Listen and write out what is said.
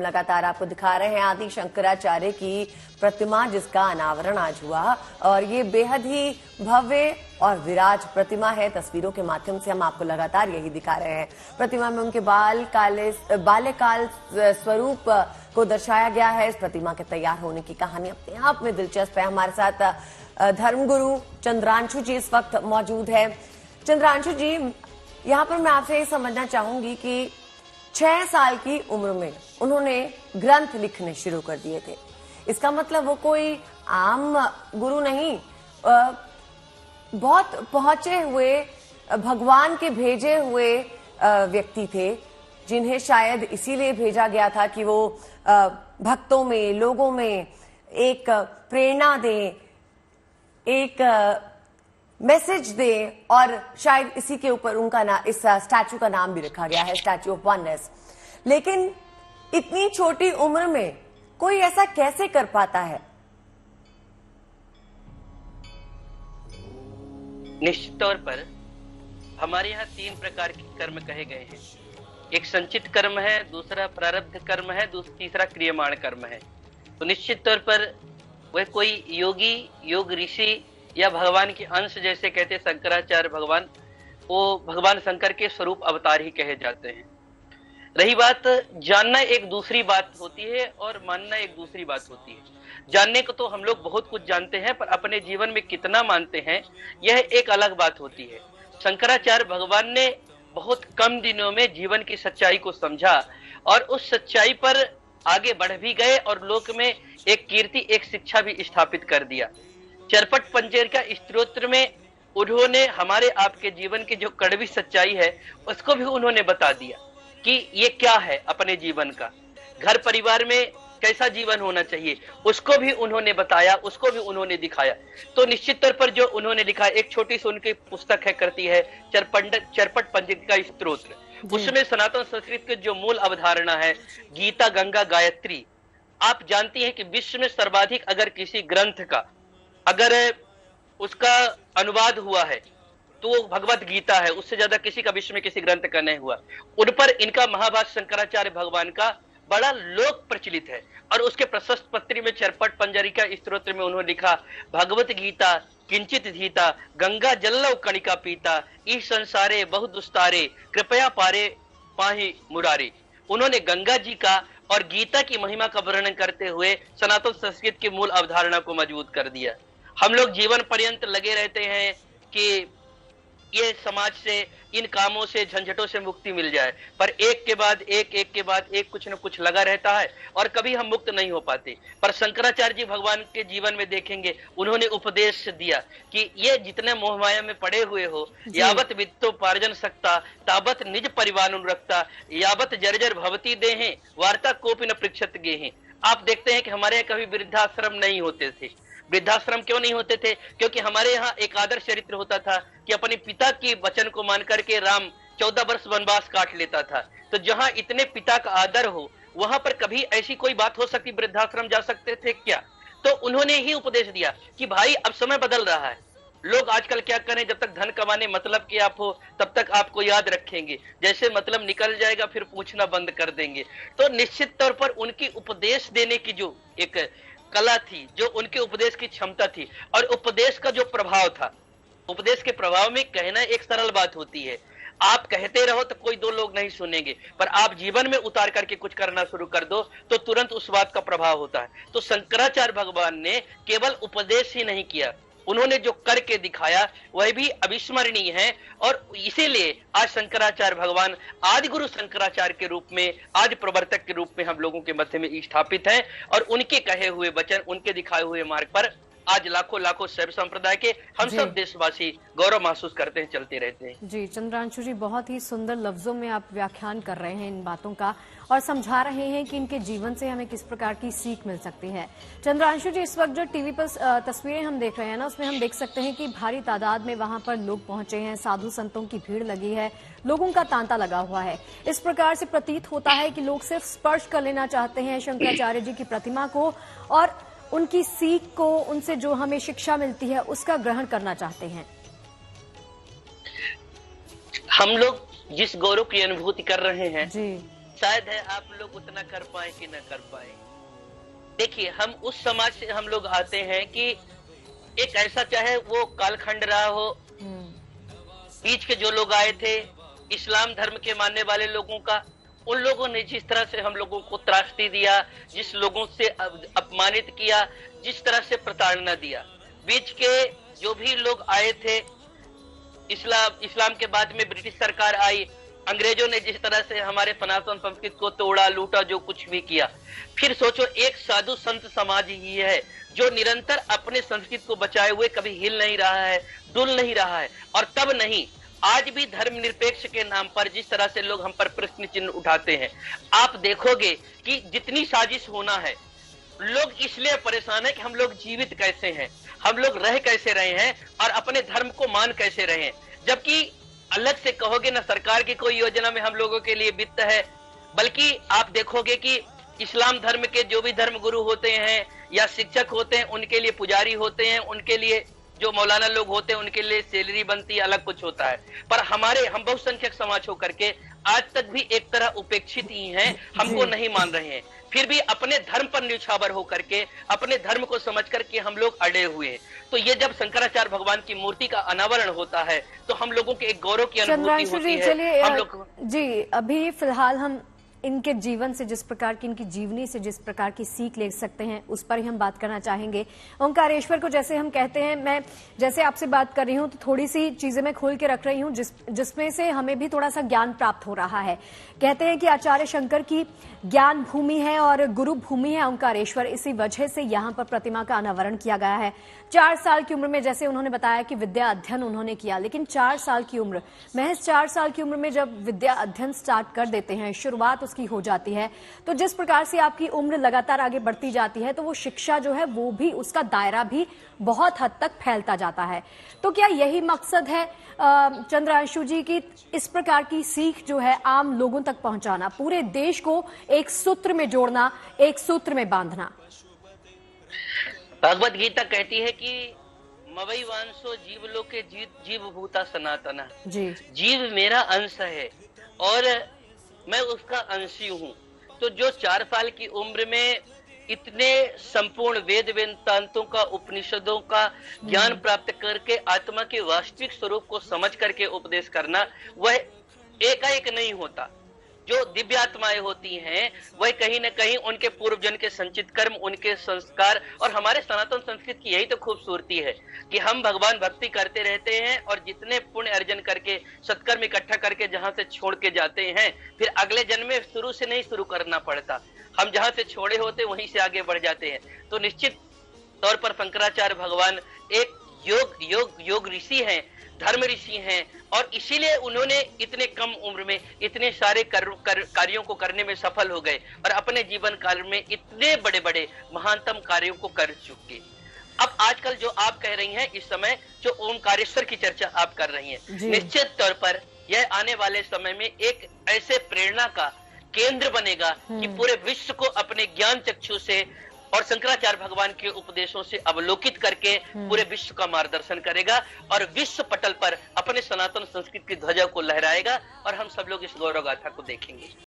लगातार आपको दिखा रहे हैं आदि शंकराचार्य की प्रतिमा, जिसका अनावरण आज हुआ और ये बेहद ही भव्य और विराट प्रतिमा है। तस्वीरों के माध्यम से हम आपको लगातार यही दिखा रहे हैं। प्रतिमा में उनके बाल्यकाल स्वरूप को दर्शाया गया है। इस प्रतिमा के तैयार होने की कहानी अपने आप में दिलचस्प है। हमारे साथ धर्मगुरु चंद्रांशु जी इस वक्त मौजूद है। चंद्रांशु जी, यहाँ पर मैं आपसे ये समझना चाहूंगी कि 6 साल की उम्र में उन्होंने ग्रंथ लिखने शुरू कर दिए थे। इसका मतलब वो कोई आम गुरु नहीं, बहुत पहुंचे हुए भगवान के भेजे हुए व्यक्ति थे, जिन्हें शायद इसीलिए भेजा गया था कि वो भक्तों में, लोगों में एक प्रेरणा दें, एक मैसेज दे, और शायद इसी के ऊपर उनका इस स्टैचू का नाम भी रखा गया है, स्टैचू ऑफ वननेस। लेकिन इतनी छोटी उम्र में कोई ऐसा कैसे कर पाता है? निश्चित तौर पर हमारे यहाँ 3 प्रकार के कर्म कहे गए हैं। एक संचित कर्म है, दूसरा प्रारब्ध कर्म है, तीसरा क्रियमाण कर्म है। तो निश्चित तौर पर वह कोई योगी, योग ऋषि या भगवान के अंश, जैसे कहते शंकराचार्य भगवान, वो भगवान शंकर के स्वरूप अवतार ही कहे जाते हैं। रही बात जानना, एक दूसरी बात होती है और मानना एक दूसरी बात होती है। जानने को तो हम लोग बहुत कुछ जानते हैं, पर अपने जीवन में कितना मानते हैं यह एक अलग बात होती है। शंकराचार्य भगवान ने बहुत कम दिनों में जीवन की सच्चाई को समझा और उस सच्चाई पर आगे बढ़ भी गए और लोक में एक कीर्ति, एक शिक्षा भी स्थापित कर दिया। चरपट पंचरिका स्तोत्र में उन्होंने हमारे आपके जीवन की जो कड़वी सच्चाई है उसको भी उन्होंने बता दिया कि ये क्या है अपने जीवन का, घर परिवार में कैसा जीवन होना चाहिए, उसको भी उन्होंने बताया, उसको भी उन्होंने दिखाया। तो निश्चित तौर पर जो उन्होंने लिखा, एक छोटी सी उनकी पुस्तक है, करती है चरपट पंचरिका स्तोत्र, उसमें सनातन संस्कृत की जो मूल अवधारणा है, गीता, गंगा, गायत्री। आप जानती हैं कि विश्व में सर्वाधिक अगर किसी ग्रंथ का अगर उसका अनुवाद हुआ है तो वो भगवत गीता है, उससे ज्यादा किसी का विश्व में किसी ग्रंथ का नहीं हुआ। उन पर इनका महाभाष्य शंकराचार्य भगवान का बड़ा लोक प्रचलित है और उसके प्रशस्त पत्री में चरपट पंजरिका स्तोत्र में उन्होंने लिखा, भगवत गीता किंचित धीता, गंगा जल्लव कणिका पीता, इस संसारे बहु दुस्तारे, कृपया पारे पाहि मुरारे। उन्होंने गंगा जी का और गीता की महिमा का वर्णन करते हुए सनातन संस्कृत की मूल अवधारणा को मजबूत कर दिया। हम लोग जीवन पर्यंत लगे रहते हैं कि ये समाज से, इन कामों से, झंझटों से मुक्ति मिल जाए, पर एक के बाद एक कुछ न कुछ लगा रहता है और कभी हम मुक्त नहीं हो पाते। पर शंकराचार्य जी भगवान के जीवन में देखेंगे, उन्होंने उपदेश दिया कि ये जितने मोहमाया में पड़े हुए हो, यावत वित्तोपार्जन सकता, तावत निज परिवार रखता, यावत जर्जर भवती देहें, वार्ता कोपि न पृक्षत गेहें। आप देखते हैं कि हमारे यहाँ कभी वृद्धाश्रम नहीं होते थे। वृद्धाश्रम क्यों नहीं होते थे? क्योंकि हमारे यहाँ एक आदर्श चरित्र होता था कि अपने पिता के वचन को मान करके राम 14 वर्ष वनवास काट लेता था। तो जहां इतने पिता का आदर हो, वहां पर कभी ऐसी कोई बात हो सकती, वृद्धाश्रम जा सकते थे क्या? तो उन्होंने ही उपदेश दिया कि भाई अब समय बदल रहा है, लोग आजकल क्या करें, जब तक धन कमाने मतलब कि आप हो तब तक आपको याद रखेंगे, जैसे मतलब निकल जाएगा फिर पूछना बंद कर देंगे। तो निश्चित तौर पर उनकी उपदेश देने की जो एक कला थी, जो उनके उपदेश की क्षमता थी और उपदेश का जो प्रभाव था, उपदेश के प्रभाव में कहना एक सरल बात होती है। आप कहते रहो तो कोई 2 लोग नहीं सुनेंगे, पर आप जीवन में उतार करके कुछ करना शुरू कर दो तो तुरंत उस बात का प्रभाव होता है। तो शंकराचार्य भगवान ने केवल उपदेश ही नहीं किया, उन्होंने जो करके दिखाया वह भी अविस्मरणीय है। और इसीलिए आज शंकराचार्य भगवान आदि गुरु शंकराचार्य के रूप में, आज प्रवर्तक के रूप में हम लोगों के मध्य में स्थापित हैं और उनके कहे हुए वचन, उनके दिखाए हुए मार्ग पर आज लाखों शैव संप्रदाय के हम सब देशवासी गौरव महसूस करते हैं, चलते रहते हैं। जी चंद्रांशु जी, बहुत ही सुंदर लफ्जों में आप व्याख्यान कर रहे हैं इन बातों का और समझा रहे हैं कि इनके जीवन से हमें किस प्रकार की सीख मिल सकती है। चंद्रांशु जी, इस वक्त जो टीवी पर तस्वीरें हम देख रहे हैं ना, उसमें हम देख सकते हैं कि भारी तादाद में वहां पर लोग पहुंचे हैं, साधु संतों की भीड़ लगी है, लोगों का तांता लगा हुआ है। इस प्रकार से प्रतीत होता है कि लोग सिर्फ स्पर्श कर लेना चाहते हैं शंकराचार्य जी की प्रतिमा को और उनकी सीख को, उनसे जो हमें शिक्षा मिलती है उसका ग्रहण करना चाहते हैं। हम लोग जिस गौरव की अनुभूति कर रहे हैं जी, शायद है आप लोग उतना कर पाए कि न कर पाए। देखिए, हम उस समाज से हम लोग आते हैं कि एक ऐसा, चाहे वो कालखंड रहा हो, बीच के जो लोग आए थे इस्लाम धर्म के मानने वाले लोगों का, उन लोगों ने जिस तरह से हम लोगों को त्रासदी दिया, जिस लोगों से अपमानित किया, जिस तरह से प्रताड़ना दिया, बीच के जो भी लोग आए थे, इस्लाम के बाद में ब्रिटिश सरकार आई, अंग्रेजों ने जिस तरह से हमारे सनातन संस्कृति को तोड़ा, लूटा, जो कुछ भी किया, फिर सोचो एक साधु संत समाज ही है जो निरंतर अपने संस्कृति को बचाए हुए कभी हिल नहीं रहा है, डुल नहीं रहा है। और तब नहीं, आज भी धर्मनिरपेक्ष के नाम पर जिस तरह से लोग हम पर प्रश्न चिन्ह उठाते हैं, आप देखोगे कि जितनी साजिश होना है, लोग इसलिए परेशान है कि हम लोग जीवित कैसे हैं, हम लोग रह कैसे रहे हैं और अपने धर्म को मान कैसे रहे हैं। जबकि अलग से कहोगे ना, सरकार की कोई योजना में हम लोगों के लिए वित्त है, बल्कि आप देखोगे कि इस्लाम धर्म के जो भी धर्म गुरु होते हैं या शिक्षक होते हैं, उनके लिए पुजारी होते हैं, उनके लिए जो मौलाना लोग होते हैं, उनके लिए सैलरी बनती है, अलग कुछ होता है। पर हम बहुसंख्यक समाज होकर के आज तक भी एक तरह उपेक्षित ही हैं, हमको नहीं मान रहे हैं। फिर भी अपने धर्म पर न्यौछावर होकर के, अपने धर्म को समझ करके हम लोग अड़े हुए हैं। तो ये जब शंकराचार्य भगवान की मूर्ति का अनावरण होता है तो हम लोगों के एक गौरव की अनुभूति होती है। चलिए हम लोग जी, अभी फिलहाल हम इनके जीवन से, जिस प्रकार की इनकी जीवनी से जिस प्रकार की सीख ले सकते हैं, उस पर ही हम बात करना चाहेंगे। ओंकारेश्वर को जैसे हम कहते हैं, मैं जैसे आपसे बात कर रही हूं तो थोड़ी सी चीजें मैं खोल के रख रही हूं जिसमें से हमें भी थोड़ा सा ज्ञान प्राप्त हो रहा है। कहते हैं कि आचार्य शंकर की ज्ञान भूमि है और गुरु भूमि है ओंकारेश्वर, इसी वजह से यहाँ पर प्रतिमा का अनावरण किया गया है। 4 साल की उम्र में, जैसे उन्होंने बताया कि विद्या अध्ययन उन्होंने किया, लेकिन 4 साल की उम्र, महज 4 साल की उम्र में जब विद्या अध्ययन स्टार्ट कर देते हैं, शुरुआत उसकी हो जाती है, तो जिस प्रकार से आपकी उम्र लगातार आगे बढ़ती जाती है, तो वो शिक्षा जो है वो भी, उसका दायरा भी बहुत हद तक फैलता जाता है। तो क्या यही मकसद है चंद्रांशु जी की, इस प्रकार की सीख जो है आम लोगों तक पहुंचाना, पूरे देश को एक सूत्र में जोड़ना, एक सूत्र में बांधना? भगवत गीता कहती है कि मवई वांसो जीव लोके जीव भूता सनातना, जी, जीव मेरा अंश है और मैं उसका अंशी हूँ। तो जो 4 साल की उम्र में इतने संपूर्ण वेद वेदांतों का, उपनिषदों का ज्ञान प्राप्त करके आत्मा के वास्तविक स्वरूप को समझ करके उपदेश करना, वह एकाएक नहीं होता। जो दिव्य आत्माएं होती हैं वह कहीं न कहीं उनके पूर्व जन्म के संचित कर्म, उनके संस्कार, और हमारे सनातन संस्कृति की यही तो खूबसूरती है कि हम भगवान भक्ति करते रहते हैं और जितने पुण्य अर्जन करके, सत्कर्म इकट्ठा करके जहां से छोड़ के जाते हैं, फिर अगले जन्म में शुरू से नहीं शुरू करना पड़ता, हम जहां से छोड़े होते वहीं से आगे बढ़ जाते हैं। तो निश्चित तौर पर शंकराचार्य भगवान एक योग ऋषि हैं, धर्म ऋषि हैं, और इसीलिए उन्होंने इतने कम उम्र में इतने सारे कार्यों को करने में सफल हो गए और अपने जीवन काल में इतने बड़े बड़े महानतम कार्यों को कर चुके। अब आजकल जो आप कह रही हैं, इस समय जो ओंकारेश्वर की चर्चा आप कर रही हैं, निश्चित तौर पर यह आने वाले समय में एक ऐसे प्रेरणा का केंद्र बनेगा कि पूरे विश्व को अपने ज्ञान चक्षु से और शंकराचार्य भगवान के उपदेशों से अवलोकित करके पूरे विश्व का मार्गदर्शन करेगा और विश्व पटल पर अपने सनातन संस्कृति की ध्वजा को लहराएगा और हम सब लोग इस गौरव गाथा को देखेंगे।